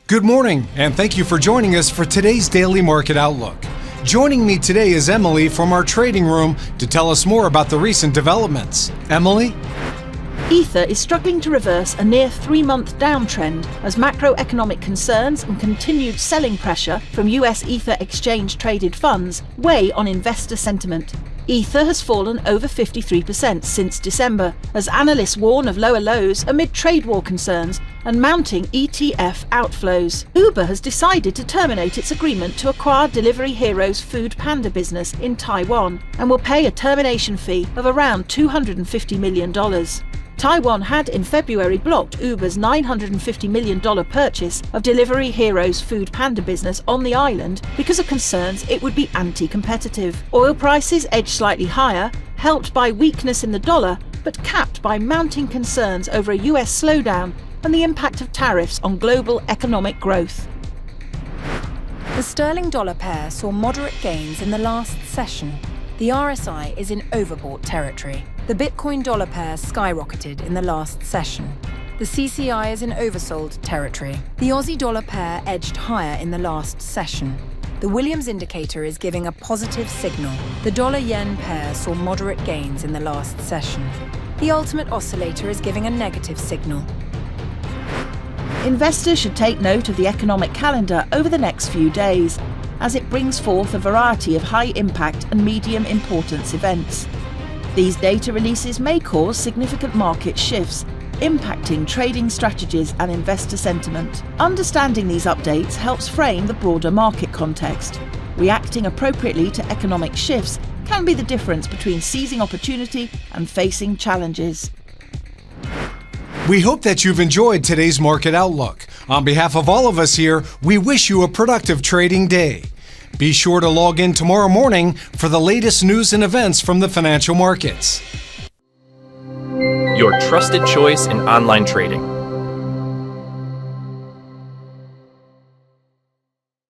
Good morning, and thank you for joining us for today's Daily Market Outlook. Joining me today is Emily from our trading room to tell us more about the recent developments. Emily? Ether is struggling to reverse a near 3-month downtrend as macroeconomic concerns and continued selling pressure from US Ether exchange-traded funds weigh on investor sentiment. Ether has fallen over 53% since December, as analysts warn of lower lows amid trade war concerns and mounting ETF outflows. Uber has decided to terminate its agreement to acquire Delivery Hero's Foodpanda business in Taiwan and will pay a termination fee of around $250 million. Taiwan had in February blocked Uber's $950 million purchase of Delivery Hero's Foodpanda business on the island because of concerns it would be anti-competitive. Oil prices edged slightly higher, helped by weakness in the dollar, but capped by mounting concerns over a US slowdown and the impact of tariffs on global economic growth. The sterling-dollar pair saw moderate gains in the last session. The RSI is in overbought territory. The Bitcoin-dollar pair skyrocketed in the last session. The CCI is in oversold territory. The Aussie-dollar pair edged higher in the last session. The Williams indicator is giving a positive signal. The dollar-yen pair saw moderate gains in the last session. The ultimate oscillator is giving a negative signal. Investors should take note of the economic calendar over the next few days, as it brings forth a variety of high-impact and medium-importance events. These data releases may cause significant market shifts, impacting trading strategies and investor sentiment. Understanding these updates helps frame the broader market context. Reacting appropriately to economic shifts can be the difference between seizing opportunity and facing challenges. We hope that you've enjoyed today's Market Outlook. On behalf of all of us here, we wish you a productive trading day. Be sure to log in tomorrow morning for the latest news and events from the financial markets. Your trusted choice in online trading.